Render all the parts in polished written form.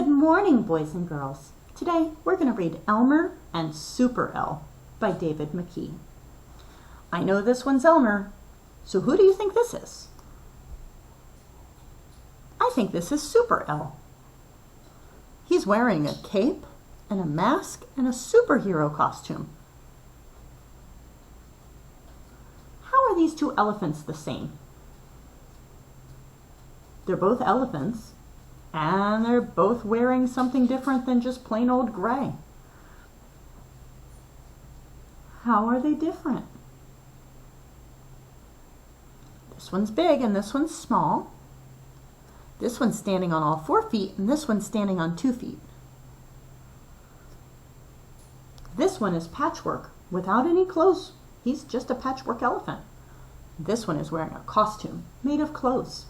morning, boys and girls. Today we're going to read Elmer and Super by David McKee. I know this one's Elmer, so who do you think this is? I think this is Super. He's wearing a cape and a mask and a superhero costume. How are these two elephants the same? They're both elephants, and they're both wearing something different than just plain old gray. How are they different? This one's big and this one's small. This one's standing on all 4 feet and this one's standing on 2 feet. This one is patchwork without any clothes. He's just a patchwork elephant. This one is wearing a costume made of clothes.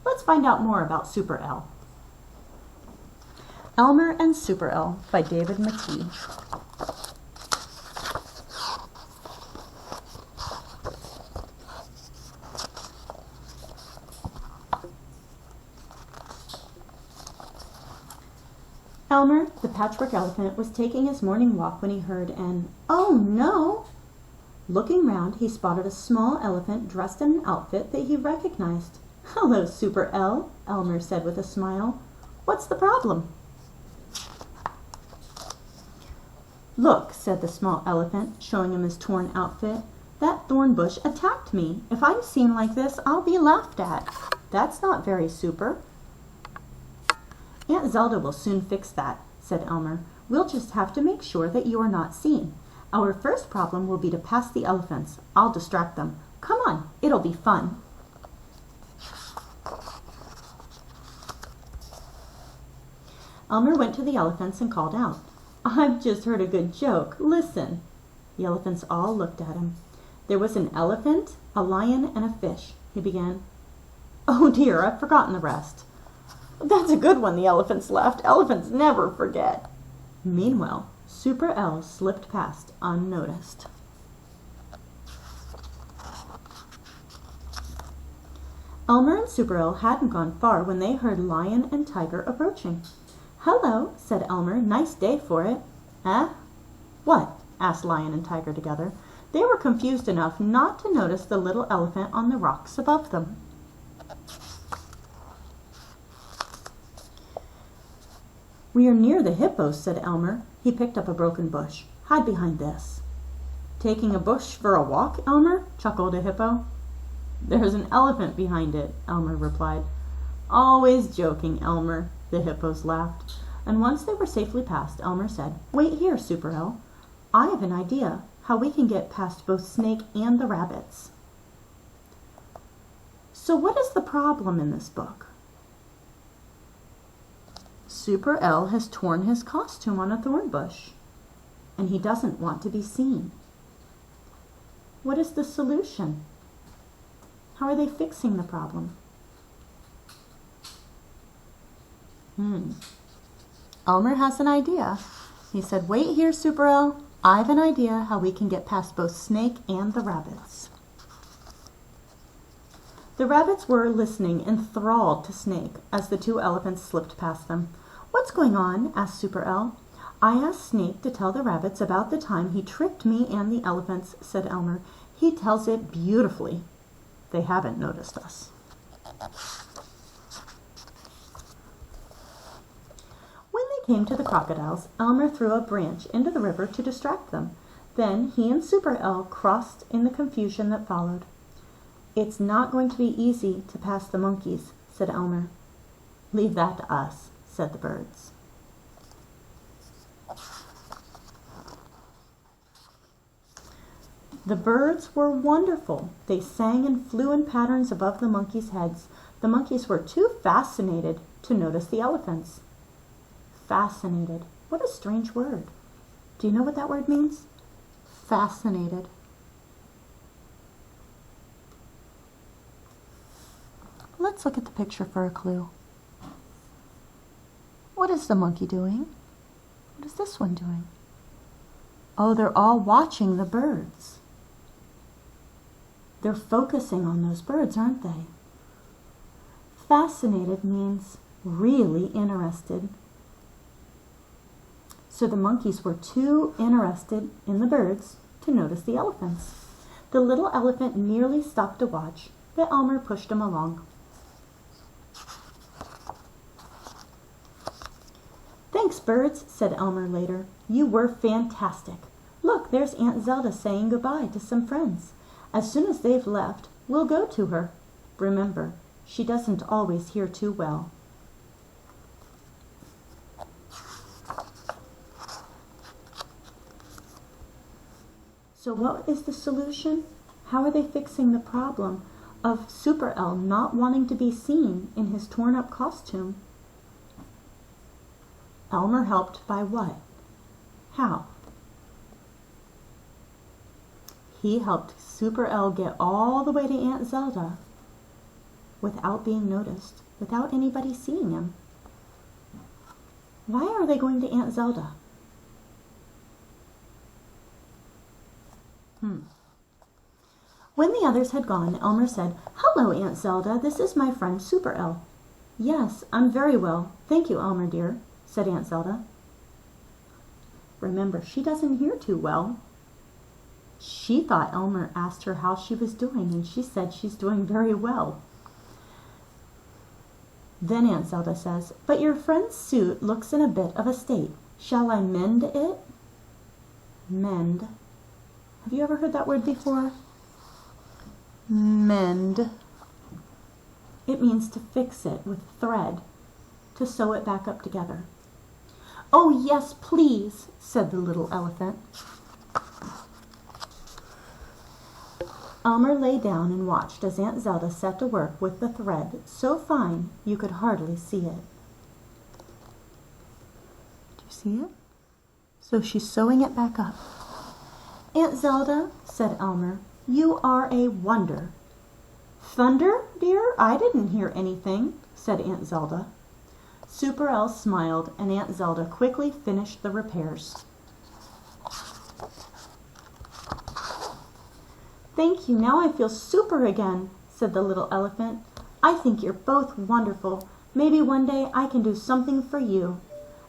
Let's find out more about Super. Elmer and Super by David McKee. Elmer, the patchwork elephant, was taking his morning walk when he heard an "Oh no!" Looking round, he spotted a small elephant dressed in an outfit that he recognized. "Hello, Super, Elmer said with a smile. "What's the problem?" "Look," said the small elephant, showing him his torn outfit. "That thorn bush attacked me. If I'm seen like this, I'll be laughed at. That's not very super." "Aunt Zelda will soon fix that," said Elmer. "We'll just have to make sure that you are not seen. Our first problem will be to pass the elephants. I'll distract them. Come on, it'll be fun." Elmer went to the elephants and called out, "I've just heard a good joke. Listen." The elephants all looked at him. "There was an elephant, a lion, and a fish," he began. "Oh dear, I've forgotten the rest." "That's a good one," the elephants laughed. "Elephants never forget." Meanwhile, Super slipped past unnoticed. Elmer and Super hadn't gone far when they heard Lion and Tiger approaching. "Hello," said Elmer. "Nice day for it." "Eh? What?" asked Lion and Tiger together. They were confused enough not to notice the little elephant on the rocks above them. "We are near the hippos," said Elmer. He picked up a broken bush. "Hide behind this." "Taking a bush for a walk, Elmer?" chuckled a hippo. "There's an elephant behind it," Elmer replied. "Always joking, Elmer," the hippos laughed. And once they were safely past, Elmer said, "Wait here, Super. I have an idea how we can get past both Snake and the rabbits." So what is the problem in this book? Super has torn his costume on a thorn bush, and he doesn't want to be seen. What is the solution? How are they fixing the problem? Elmer has an idea. He said, "Wait here, Super. I've an idea how we can get past both Snake and the rabbits." The rabbits were listening, enthralled to Snake, as the two elephants slipped past them. "What's going on?" asked Super. "I asked Snake to tell the rabbits about the time he tricked me and the elephants," said Elmer. "He tells it beautifully. They haven't noticed us." When they came to the crocodiles, Elmer threw a branch into the river to distract them. Then he and Super crossed in the confusion that followed. "It's not going to be easy to pass the monkeys," said Elmer. "Leave that to us," said the birds. The birds were wonderful. They sang and flew in patterns above the monkeys' heads. The monkeys were too fascinated to notice the elephants. Fascinated. What a strange word. Do you know what that word means? Fascinated. Let's look at the picture for a clue. What is the monkey doing? What is this one doing? Oh, they're all watching the birds. They're focusing on those birds, aren't they? Fascinated means really interested. So the monkeys were too interested in the birds to notice the elephants. The little elephant merely stopped to watch, but Elmer pushed him along. "Thanks, birds," said Elmer later. "You were fantastic. Look, there's Aunt Zelda saying goodbye to some friends. As soon as they've left, we'll go to her. Remember, she doesn't always hear too well." So what is the solution? How are they fixing the problem of Super El not wanting to be seen in his torn-up costume? Elmer helped by what? How? He helped Super El get all the way to Aunt Zelda without being noticed, without anybody seeing him. Why are they going to Aunt Zelda? When the others had gone, Elmer said, "Hello, Aunt Zelda. This is my friend Super El." "Yes, I'm very well. Thank you, Elmer dear," said Aunt Zelda. Remember, she doesn't hear too well. She thought Elmer asked her how she was doing, and she said she's doing very well. Then Aunt Zelda says, "But your friend's suit looks in a bit of a state. Shall I mend it?" Mend. Have you ever heard that word before? Mend. It means to fix it with thread, to sew it back up together. "Oh, yes, please," said the little elephant. Elmer lay down and watched as Aunt Zelda set to work with the thread so fine you could hardly see it. Do you see it? So she's sewing it back up. "Aunt Zelda," said Elmer, "you are a wonder." "Thunder, dear? I didn't hear anything," said Aunt Zelda. Super El smiled, and Aunt Zelda quickly finished the repairs. "Thank you, now I feel super again," said the little elephant. "I think you're both wonderful. Maybe one day I can do something for you."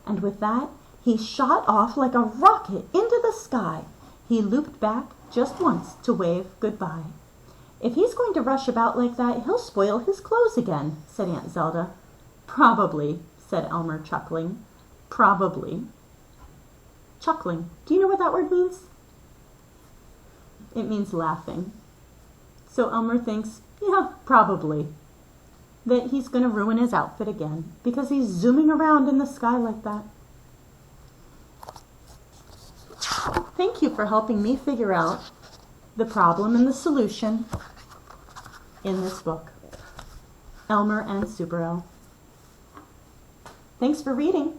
And with that, he shot off like a rocket into the sky. He looped back just once to wave goodbye. "If he's going to rush about like that, he'll spoil his clothes again," said Aunt Zelda. "Probably," said Elmer, chuckling. "Probably." Chuckling. Do you know what that word means? It means laughing. So Elmer thinks, yeah, probably, that he's going to ruin his outfit again because he's zooming around in the sky like that. Thank you for helping me figure out the problem and the solution in this book, Elmer and Super El. Thanks for reading.